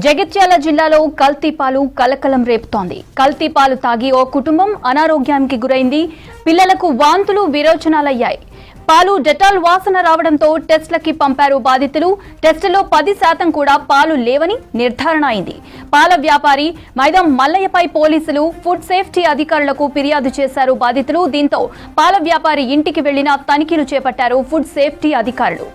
జగిత్యాల జిల్లాలో కల్తీ పాలు కలకలం రేపుతోంది. కల్తీ పాలు తాగి ఓ కుటుంబం అనారోగ్యానికి గురైంది. పిల్లలకు వాంతులు విరోచనాలయ్యాయి. పాలు డెటాల్ వాసన రావడంతో టెస్టులకి పంపారు బాధితులు. టెస్టులో 10% కూడా పాలు లేవని నిర్ధారణ అయింది. పాల వ్యాపారి మైదం మల్లయ్యపై పోలీసులు ఫుడ్ సేఫ్టీ అధికారులకు ఫిర్యాదు చేశారు బాధితులు. దీంతో పాల వ్యాపారి ఇంటికి వెళ్లిన తనిఖీలు చేపట్టారు ఫుడ్ సేఫ్టీ అధికారులు.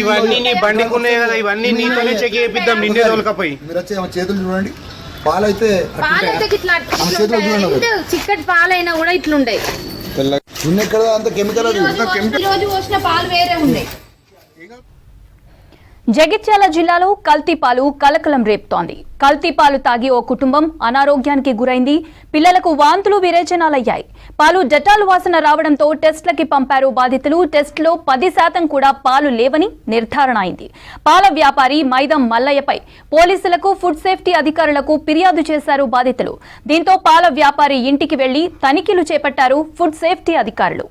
ఇవన్నీ నీ బండికున్నాయి కదా, ఇవన్నీ నీతోనే చెక్ చేపిద్దాం. నిన్నే తోలుకపోయి చేతులు చూడండి. పాలైతే చిక్కటి పాలైనా కూడా ఇట్లుంటాయి. పాలు వేరే ఉన్నాయి. జగిత్యాల జిల్లాలో కల్తీ పాలు కలకలం రేపుతోంది. కల్తీ పాలు తాగి ఓ కుటుంబం అనారోగ్యానికి గురైంది. పిల్లలకు వాంతులు విరేచనాలయ్యాయి. పాలు డెటాల్ వాసన రావడంతో టెస్టులకి పంపారు బాధితులు. టెస్టులో 10% కూడా పాలు లేవని నిర్ధారణ అయింది. పాల వ్యాపారి మైదం మల్లయ్యపై పోలీసులకు ఫుడ్ సేఫ్టీ అధికారులకు ఫిర్యాదు చేశారు బాధితులు. దీంతో పాల వ్యాపారి ఇంటికి వెళ్లి తనిఖీలు చేపట్టారు ఫుడ్ సేఫ్టీ అధికారులు.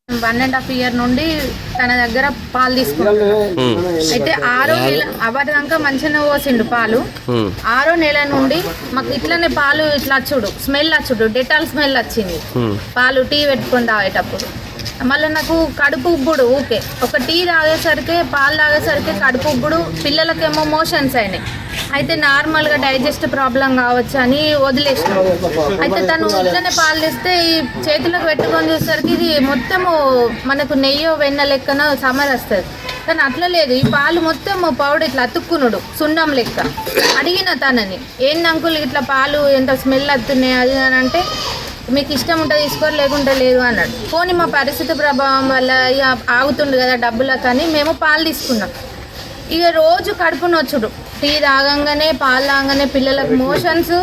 వన్ అండ్ హాఫ్ ఇయర్ నుండి తన దగ్గర పాలు తీసుకున్నాడు. అయితే 6వ నెల అవ్వదాకా మంచిగా పోసిండు పాలు. 6వ నెల నుండి మాకు ఇట్లనే పాలు ఇట్లా వచ్చుడు, స్మెల్ వచ్చుడు, డెటాల్ స్మెల్ వచ్చింది. పాలు టీ పెట్టుకొని తాగేటప్పుడు మళ్ళీ నాకు కడుపు ఉబ్బుడు. ఊకే ఒక టీ తాగేసరికి, పాలు తాగేసరికి కడుపు ఉబ్బుడు. పిల్లలకేమో మోషన్స్ అయినాయి. అయితే నార్మల్గా డైజెస్ట్ ప్రాబ్లం కావచ్చు అని వదిలేసినాం. అయితే తను ఇట్లనే పాలు తెస్తే ఈ చేతులకు పెట్టుకొని చూసేసరికి ఇది మొత్తము మనకు నెయ్యో వెన్న లెక్కన సమర్ వస్తుంది. కానీ అట్లా లేదు. ఈ పాలు మొత్తం పౌడర్ ఇట్లా అతుక్కునుడు, సున్నం లెక్క. అడిగిన తనని, ఏంది అంకుల్ ఇట్లా పాలు ఎంత స్మెల్ వస్తున్నాయి అది అని అంటే, మీకు ఇష్టం ఉంటే తీసుకోరు, లేకుంటే లేదు అన్నాడు. పోనీ మా పరిస్థితి ప్రభావం వల్ల ఇక ఆగుతుండు కదా డబ్బుల, కానీ మేము పాలు తీసుకున్నాం. ఇక రోజు కడుపు నొచ్చుడు, టీ తాగంగానే పాలు తాగంగానే పిల్లలకు మోషన్స్,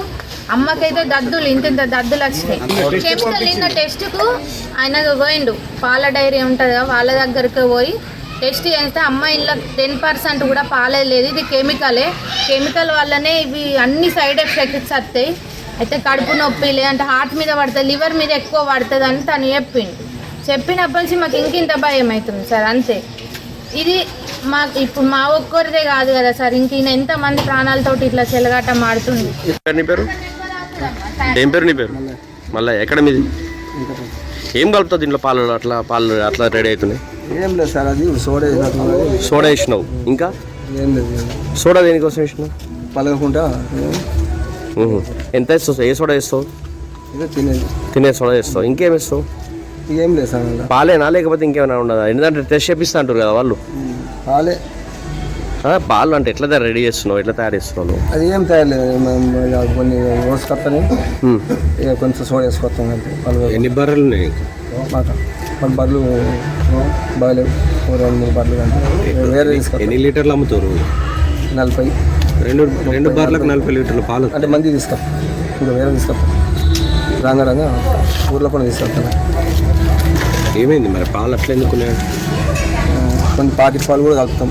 అమ్మకైతే దద్దులు ఇంత దద్దులు వచ్చినాయి. కెమికల్ నిన్న టెస్ట్కు ఆయన పోయిండు, పాల డైరీ ఉంటుంది కదా వాళ్ళ దగ్గరికి పోయి టెస్ట్ చేస్తే అమ్మాయిలో 10% కూడా పాలే లేదు, ఇది కెమికలే, కెమికల్ వల్లనే ఇవి అన్ని సైడ్ ఎఫెక్ట్స్ వస్తాయి. అయితే కడుపు నొప్పి లేదంటే హార్ట్ మీద పడుతుంది, లివర్ మీద ఎక్కువ పడుతుంది అని తను చెప్పినప్పటి నుంచి మాకు ఇంకింత భయం అవుతుంది సార్. అంతే. ఇది ఇప్పుడు మా ఒక్కరిదే కాదు కదా సార్, ఇంక ఎంతమంది ప్రాణాలతోటి ఇట్లా చెలగాట మాడుతుంది. ఏం పేరు నీ పేరు? మళ్ళీ ఎక్కడ మీది? ఏం కలుపుతుంది దీంట్లో? పాలు అట్లా రెడీ అవుతున్నాయి. ఏం లేదు సార్, అది సోడా వేసినావు. ఇంకా ఏం లేదు. సోడా దేనికోసం వేసినావు? పలగకుండా. ఎంత వేస్తావు? ఏ సోడా వేస్తావు? తినే సోడా వేస్తావు. ఇంకేం వేస్తావు? ఏం లేదు సార్. పాలేనా లేకపోతే ఇంకేమైనా ఉండదా? ఎందుకంటే టెస్ట్ చేపిస్తా అంటారు కదా వాళ్ళు. పాలే. పాలు అంటే ఎట్లా రెడీ చేస్తున్నావు, ఎట్లా తయారు చేస్తున్నావు? అది ఏం తయారు లేదు, కొన్ని కోసుకొస్తాను, ఇక కొంచెం సోడా వేసుకొస్తాం. ఎన్ని బర్రెలు ఉన్నాయి? మన బర్రెలు బాగాలేవు, 2-3 బర్రెలు. అంటే వేరే తీసుకొస్తాం. ఎన్ని లీటర్లు అమ్ముతారు? 40. రెండు బర్రెలకు 40 లీటర్ల పాలు. అంటే మంది తీసుకొస్తాం, ఇంకా వేరే తీసుకొస్తాం. రాగా ఊర్లో కూడా తీసుకొస్తాను. ఏమైంది మరి పాలు అట్లా ఎందుకున్నాయి? కొన్ని పాకెట్ పాలు కూడా కలుపుతాం.